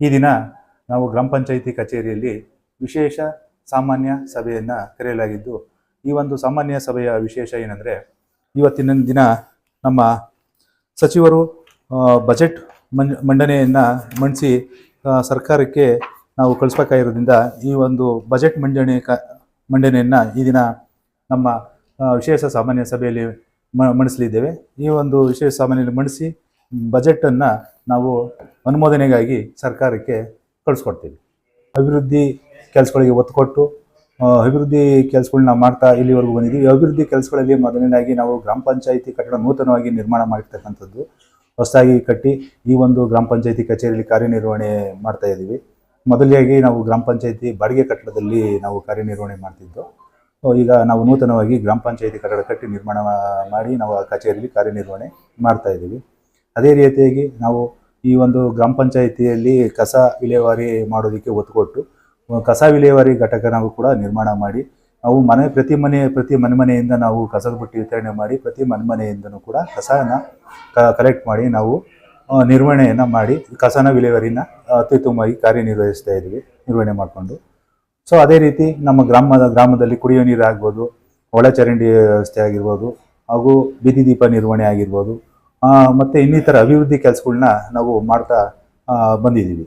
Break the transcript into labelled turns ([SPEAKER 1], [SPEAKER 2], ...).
[SPEAKER 1] ಈ ದಿನ ನಾವು ಗ್ರಾಮ ಪಂಚಾಯಿತಿ ಕಚೇರಿಯಲ್ಲಿ ವಿಶೇಷ ಸಾಮಾನ್ಯ ಸಭೆಯನ್ನು ಕರೆಯಲಾಗಿದ್ದು, ಈ ಒಂದು ಸಾಮಾನ್ಯ ಸಭೆಯ ವಿಶೇಷ ಏನಂದರೆ, ಇವತ್ತಿನ ದಿನ ನಮ್ಮ ಸಚಿವರು ಬಜೆಟ್ ಮಂಡನೆಯನ್ನು ಮಂಡಿಸಿ ಸರ್ಕಾರಕ್ಕೆ ನಾವು ಕಳಿಸ್ಬೇಕಾಗಿರೋದ್ರಿಂದ ಈ ಒಂದು ಬಜೆಟ್ ಮಂಡನೆಯನ್ನು ಈ ದಿನ ನಮ್ಮ ವಿಶೇಷ ಸಾಮಾನ್ಯ ಸಭೆಯಲ್ಲಿ ಮಂಡಿಸಲಿದ್ದೇವೆ. ಈ ಒಂದು ವಿಶೇಷ ಸಾಮಾನ್ಯದಲ್ಲಿ ಮಂಡಿಸಿ ಬಜೆಟನ್ನು ನಾವು ಅನುಮೋದನೆಗಾಗಿ ಸರ್ಕಾರಕ್ಕೆ ಕಳಿಸ್ಕೊಡ್ತೀವಿ. ಅಭಿವೃದ್ಧಿ ಕೆಲಸಗಳಿಗೆ ಒತ್ತು ಕೊಟ್ಟು ಅಭಿವೃದ್ಧಿ ಕೆಲಸಗಳನ್ನ ಮಾಡ್ತಾ ಇಲ್ಲಿವರೆಗೂ ಬಂದಿದ್ದೀವಿ. ಅಭಿವೃದ್ಧಿ ಕೆಲಸಗಳಲ್ಲಿ ಮೊದಲನೇದಾಗಿ ನಾವು ಗ್ರಾಮ ಪಂಚಾಯಿತಿ ಕಟ್ಟಡ ನೂತನವಾಗಿ ನಿರ್ಮಾಣ ಮಾಡಿರ್ತಕ್ಕಂಥದ್ದು ಹೊಸದಾಗಿ ಕಟ್ಟಿ ಈ ಒಂದು ಗ್ರಾಮ ಪಂಚಾಯಿತಿ ಕಚೇರಿಯಲ್ಲಿ ಕಾರ್ಯನಿರ್ವಹಣೆ ಮಾಡ್ತಾ ಇದ್ದೀವಿ. ಮೊದಲಿಗೆ ನಾವು ಗ್ರಾಮ ಪಂಚಾಯಿತಿ ಬಾಡಿಗೆ ಕಟ್ಟಡದಲ್ಲಿ ನಾವು ಕಾರ್ಯನಿರ್ವಹಣೆ ಮಾಡ್ತಿದ್ದು, ಈಗ ನಾವು ನೂತನವಾಗಿ ಗ್ರಾಮ ಪಂಚಾಯಿತಿ ಕಟ್ಟಡ ಕಟ್ಟಿ ನಿರ್ಮಾಣ ಮಾಡಿ ನಾವು ಆ ಕಚೇರಿಯಲ್ಲಿ ಕಾರ್ಯನಿರ್ವಹಣೆ ಮಾಡ್ತಾ ಇದ್ದೀವಿ. ಅದೇ ರೀತಿಯಾಗಿ ನಾವು ಈ ಒಂದು ಗ್ರಾಮ ಪಂಚಾಯಿತಿಯಲ್ಲಿ ಕಸ ವಿಲೇವಾರಿ ಮಾಡೋದಕ್ಕೆ ಒತ್ತು ಕೊಟ್ಟು ಕಸ ವಿಲೇವಾರಿ ಘಟಕ ನಾವು ಕೂಡ ನಿರ್ಮಾಣ ಮಾಡಿ ನಾವು ಪ್ರತಿ ಮನೆಯಿಂದ ನಾವು ಕಸದ ಬುಟ್ಟಿ ವಿತರಣೆ ಮಾಡಿ ಪ್ರತಿ ಮನೆಯಿಂದನೂ ಕೂಡ ಕಸನ ಕಲೆಕ್ಟ್ ಮಾಡಿ ನಾವು ನಿರ್ವಹಣೆಯನ್ನು ಮಾಡಿ ಕಸನ ವಿಲೇವಾರಿನ ಅತ್ಯುತ್ತಮವಾಗಿ ಕಾರ್ಯನಿರ್ವಹಿಸ್ತಾ ಇದ್ದೀವಿ, ನಿರ್ವಹಣೆ ಮಾಡಿಕೊಂಡು. ಸೊ ಅದೇ ರೀತಿ ನಮ್ಮ ಗ್ರಾಮದಲ್ಲಿ ಕುಡಿಯೋ ನೀರು ಆಗ್ಬೋದು, ಒಳಚರಂಡಿ ವ್ಯವಸ್ಥೆ ಆಗಿರ್ಬೋದು, ಹಾಗೂ ಬೀದಿ ದೀಪ ನಿರ್ವಹಣೆ ಆಗಿರ್ಬೋದು, ಮತ್ತು ಇನ್ನಿತರ ಅಭಿವೃದ್ಧಿ ಕೆಲಸಗಳನ್ನ ನಾವು ಮಾಡ್ತಾ ಬಂದಿದ್ದೀವಿ.